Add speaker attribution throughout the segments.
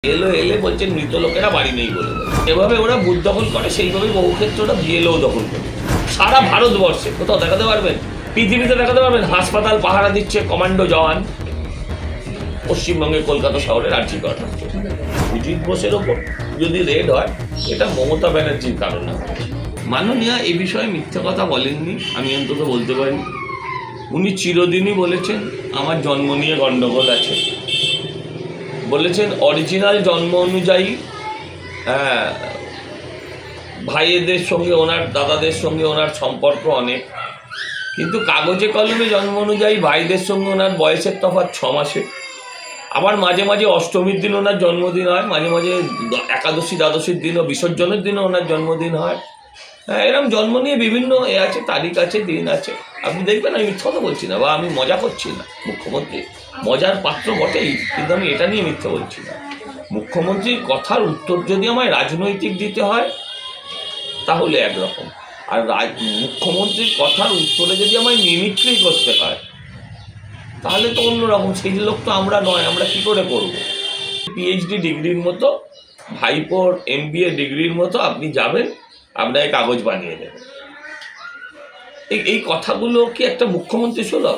Speaker 1: এলে বলছেন মৃত লোকেরা বাড়ি নেই বলে এভাবে ওরা বুথ দখল করে, সেইভাবে বহু ক্ষেত্রে ওরা বিএলও দখল করে। সারা ভারতবর্ষে কোথাও দেখাতে পারবেন, পৃথিবীতে দেখাতে পারবেন হাসপাতাল পাহারা দিচ্ছে কমান্ডো জওয়ান। পশ্চিমবঙ্গে কলকাতা শহরের আর্জি করা সুজিত বোসের ওপর যদি রেড হয়, এটা মমতা ব্যানার্জির কারণ না। মাননীয়া এ বিষয়ে মিথ্যে কথা বলেননি, আমি অন্তত বলতে পারি। উনি চিরদিনই বলেছেন আমার জন্ম নিয়ে গণ্ডগোল আছে, বলেছেন অরিজিনাল জন্ম অনুযায়ী ভাইয়েদের সঙ্গে ওনার দাদাদের সঙ্গে ওনার সম্পর্ক অনেক, কিন্তু কাগজে কলমে জন্ম অনুযায়ী ভাইদের সঙ্গে ওনার বয়সের তফাৎ 6 মাসে। আবার মাঝে মাঝে অষ্টমীর দিন ওনার জন্মদিন হয়, মাঝে মাঝে একাদশী দ্বাদশীর দিনও বিসর্জনের দিনও ওনার জন্মদিন হয়। এরকম জন্ম নিয়ে বিভিন্ন আছে, তারিখ আছে, দিন আছে। আপনি দেখবেন আমি মিথ্যা কথা বলছি না, বা আমি মজা করছি না। মুখ্যমন্ত্রী মজার পাত্র বটেই, কিন্তু আমি এটা নিয়ে মিথ্যা বলছি না। মুখ্যমন্ত্রীর কথার উত্তর যদি আমায় রাজনৈতিক দিতে হয় তাহলে একরকম, আর মুখ্যমন্ত্রীর কথার উত্তরে যদি আমায় মিমিক্রি করতে হয় তাহলে তো অন্যরকম। সেই লোক তো আমরা নয়, আমরা কী করে করব? পিএইচডি ডিগ্রির মতো, ভাইপোর MBA ডিগ্রির মতো আপনি যাবেন, আপনাকে কাগজ বানিয়ে দেবেন। এই কথাগুলো কি একটা মুখ্যমন্ত্রী সুলভ?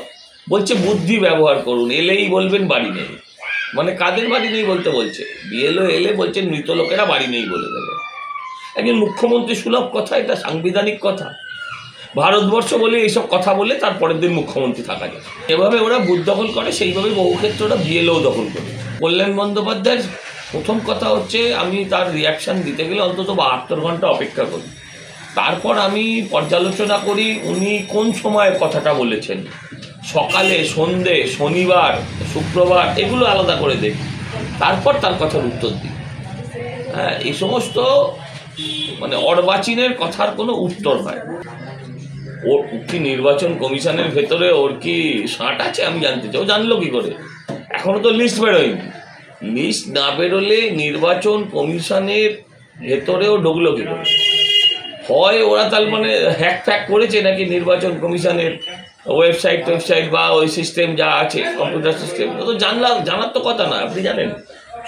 Speaker 1: বলছে বুদ্ধি ব্যবহার করুন, এলেই বলবেন বাড়ি নেই। মানে কাদের বাড়ি নেই বলতে বলছে? বিএলও এলে বলছেন মৃত লোকেরা বাড়ি নেই বলে দেবে। একজন মুখ্যমন্ত্রী সুলভ কথা? এটা সাংবিধানিক কথা? ভারতবর্ষ বলে এইসব কথা বলে তারপরের দিন মুখ্যমন্ত্রী থাকা যায়। এভাবে ওরা বুথ দখল করে, সেইভাবে বহু ক্ষেত্রে ওরা বিএলও দখল করে। কল্যাণ বন্দ্যোপাধ্যায়ের প্রথম কথা হচ্ছে, আমি তার রিয়াকশান দিতে গেলে অন্তত 72 ঘন্টা অপেক্ষা করি, তারপর আমি পর্যালোচনা করি উনি কোন সময় কথাটা বলেছেন, সকালে, সন্ধে, শনিবার, শুক্রবার, এগুলো আলাদা করে দেখি, তারপর তার কথার উত্তর দিই। এই সমস্ত মানে অর্বাচীনের কথার কোনো উত্তর হয়। ওর কি নির্বাচন কমিশনের ভেতরে ওর কি সাঁট আছে আমি জানতে চাই। ও জানলো কি করে? এখনো তো লিস্ট বেরোয়নি। লিস্ট না বেরোলে নির্বাচন কমিশনের ভেতরেও ঢুকলো কি করে? হয় ওরা তার মানে হ্যাক ফ্যাক করেছে নাকি নির্বাচন কমিশনের ওয়েবসাইট বা ওই সিস্টেম যা আছে, কম্পিউটার সিস্টেম, তো জানার তো কথা না। আপনি জানেন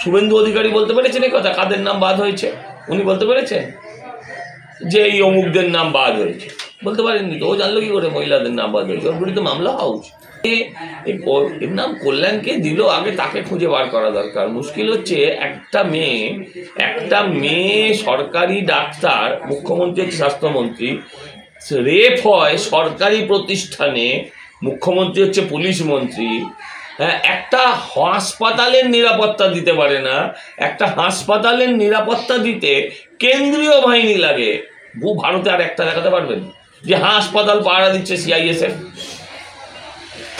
Speaker 1: শুভেন্দু অধিকারী বলতে পেরেছেন এই কথা, কাদের নাম বাদ হয়েছে? উনি বলতে পেরেছেন যে এই অমুকদের নাম বাদ হয়েছে? বলতে পারেননি তো। ও জানলো কি করে মহিলাদের নাম বাদ হয়েছে? ওর বিরুদ্ধে মামলা হওয়া উচিত। এর নাম কল্যাণকে দিল, আগে তাকে খুঁজে বার করা দরকার। মুশকিল হচ্ছে একটা মেয়ে সরকারি ডাক্তার, মুখ্যমন্ত্রী হচ্ছে স্বাস্থ্যমন্ত্রী, রেপ হয় সরকারি প্রতিষ্ঠানে, মুখ্যমন্ত্রী হচ্ছে পুলিশ মন্ত্রী। একটা হাসপাতালের নিরাপত্তা দিতে পারে না। একটা হাসপাতালের নিরাপত্তা দিতে কেন্দ্রীয় বাহিনী লাগে। ভারতে আর একটা দেখাতে পারবেন যে হাসপাতাল পাহারা দিচ্ছে CISF?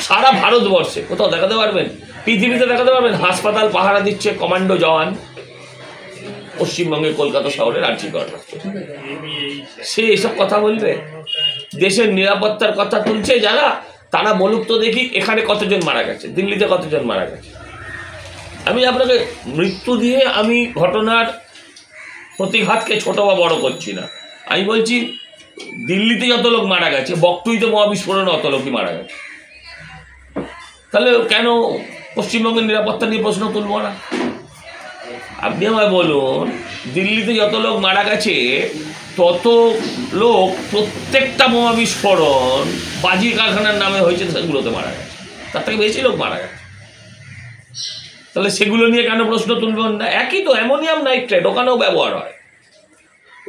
Speaker 1: সারা ভারতবর্ষে কোথাও দেখাতে পারবেন, পৃথিবীতে দেখাতে পারবেন হাসপাতাল পাহারা দিচ্ছে কমান্ডো জওয়ান? পশ্চিমবঙ্গে কলকাতা শহরের আর্জি করা। সে এসব কথা বলবে? দেশের নিরাপত্তার কথা তুলছে যারা, তারা বলুক তো দেখি এখানে কতজন মারা গেছে, দিল্লিতে কতজন মারা গেছে। আমি আপনাকে মৃত্যু দিয়ে আমি ঘটনার প্রতিঘাতকে ছোট বা বড় করছি না। আমি বলছি দিল্লিতে যত লোক মারা গেছে, বকটুইতে মহাবিস্ফোরণে অত লোকই মারা গেছে। তাহলে কেন পশ্চিমবঙ্গের নিরাপত্তা নিয়ে প্রশ্ন তুলব না? আপনি আমায় বলুন, দিল্লিতে যত লোক মারা গেছে তত লোক প্রত্যেকটা বোমা বিস্ফোরণ বাজি কারখানার নামে হয়েছে, সেগুলোতে মারা গেছে। তার থেকে বেশি লোক মারা গেছে। তাহলে সেগুলো নিয়ে কেন প্রশ্ন তুলবেন না? একই তো, অ্যামোনিয়াম নাইট্রেট ওখানেও ব্যবহার হয়,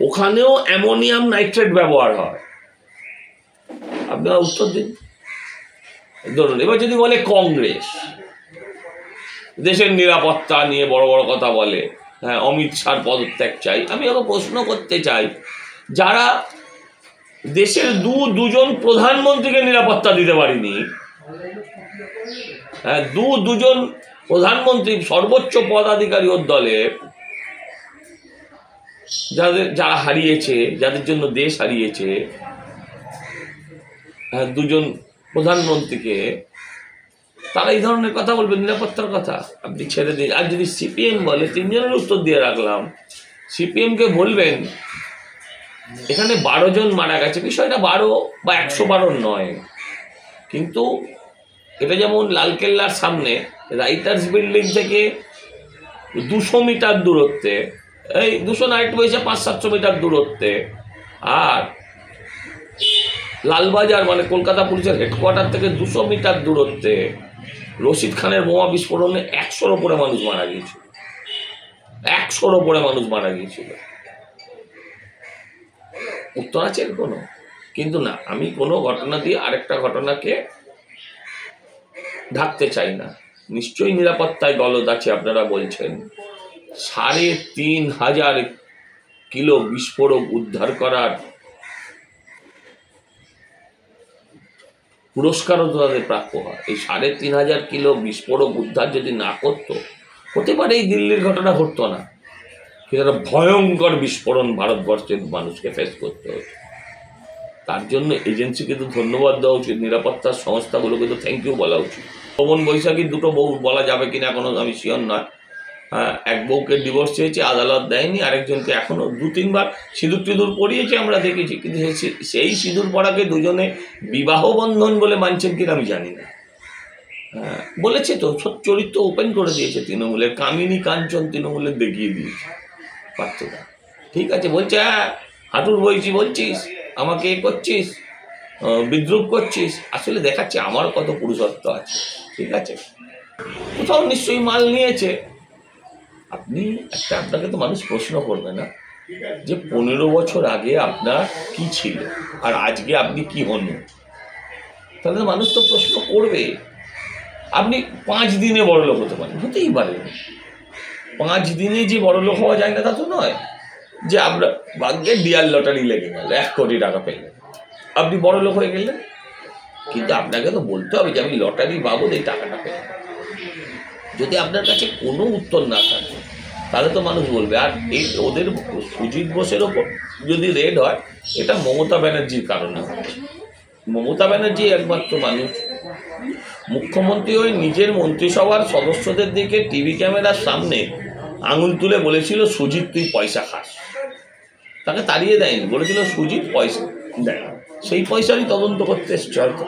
Speaker 1: ওখানেও অ্যামোনিয়াম নাইট্রেট ব্যবহার হয়। আপনারা উত্তর দিন। ধরুন এবার যদি বলে কংগ্রেস দেশের নিরাপত্তা নিয়ে বড় বড় কথা বলে, অমিত শাহর পদত্যাগ চাই, আমি আবার প্রশ্ন করতে চাই, যারা দেশের দুজন প্রধানমন্ত্রীকে নিরাপত্তা দিতে পারেনি, দুজন প্রধানমন্ত্রী সর্বোচ্চ পদাধিকারী ওর দলের, যারা হারিয়েছে, যাদের জন্য দেশ হারিয়েছে, দুজন প্রধানমন্ত্রীকে, তারা এই ধরনের কথা বলবে নিরাপত্তার কথা? আপনি ছেড়ে দিন। আর যদি CPM বলে, 3 জনের উত্তর দিয়ে রাখলাম, CPMকে বলবেন এখানে 12 জন মারা গেছে, বিষয়টা 12 বা 112 নয়, কিন্তু এটা যেমন লালকেল্লার সামনে রাইটার্স বিল্ডিং থেকে 200 মিটার দূরত্বে, এই 200 না একটু বেশি 500-700 মিটার দূরত্বে। আর লালবাজার মানে কলকাতা পুলিশের হেডকোয়ার্টার থেকে 200 মিটার দূরত্বে রশিদ খানের বোমা বিস্ফোরণে 100-র ওপরে মানুষ মারা গিয়েছিল, 100-র ওপরে মানুষ মারা গিয়েছিল। উত্তর আছে কোনো? কিন্তু না, আমি কোনো ঘটনা দিয়ে আরেকটা ঘটনাকে ঢাকতে চাই না। নিশ্চয়ই নিরাপত্তায় গলদ আছে, আপনারা বলছেন। 3,500 কিলো বিস্ফোরক উদ্ধার করার পুরস্কারও তো তাদের প্রাপ্য হয়। এই 3,500 কিলো বিস্ফোরক উদ্ধার যদি না করতো, হতে পারে এই দিল্লির ঘটনা ঘটতো না, কিন্তু একটা ভয়ঙ্কর বিস্ফোরণ ভারতবর্ষের মানুষকে ফেস করতে হতো। তার জন্য এজেন্সিকে তো ধন্যবাদ দেওয়া উচিত, নিরাপত্তার সংস্থাগুলোকে তো থ্যাংক ইউ বলা উচিত। পবন বৈশাখী 2টো বউ বলা যাবে কিনা এখনো আমি শিওর নয়। হ্যাঁ, এক বউকে ডিভোর্স চেয়েছে, আদালত দেয়নি, আরেকজনকে এখনো 2-3 বার সিঁদুর টিঁদুর পরিয়েছে, আমরা দেখেছি। কিন্তু সেই সিঁদুর পড়াকে দুজনে বিবাহ বন্ধন বলে মানছেন কিনা আমি জানি না। হ্যাঁ, বলেছে তো, চরিত্র ওপেন করে দিয়েছে তৃণমূলের, কামিনী কাঞ্চন তৃণমূলের দেখিয়ে দিয়েছে বাচ্চাটা। ঠিক আছে, বলছে হ্যাঁ হাঁটুর বইছি বলছিস, আমাকে করছিস, বিদ্রুপ করছিস, আসলে দেখাচ্ছে আমার কত পুরুষত্ব আছে। ঠিক আছে, কোথাও নিশ্চয়ই মাল নিয়েছে। আপনাকে তো মানুষ প্রশ্ন করবে না যে 15 বছর আগে আপনার কি ছিল আর আজকে আপনি কি হন, তাহলে মানুষ তো প্রশ্ন করবে। আপনি 5 দিনে বড়লোক হতে পারেন, হতেই পারে। 5 দিনে যে বড়লোক হওয়া যায় না তা তো নয় যে আমরা ভাগ্যে ডিয়ার লটারি লেগে গেল, 1 কোটি টাকা পেলেন, আপনি বড়লোক হয়ে গেলেন। কিন্তু আপনাকে তো বলতে হবে যে আমি লটারি বাবদ এই টাকাটা পেলাম। যদি আপনার কাছে কোনো উত্তর না থাকে তাহলে তো মানুষ বলবে। আর এই ওদের সুজিত বোসের ওপর যদি রেড হয়, এটা মমতা ব্যানার্জির কারণে হচ্ছে। মমতা ব্যানার্জি একমাত্র মানুষ, মুখ্যমন্ত্রী হয়ে নিজের মন্ত্রিসভার সদস্যদের দিকে টিভি ক্যামেরার সামনে আঙুল তুলে বলেছিল সুজিত তুই পয়সা খাস। তাকে তাড়িয়ে দেয়নি, বলেছিল সুজিত পয়সা দেয়, সেই পয়সারই তদন্ত করতে এসছে হয়তো।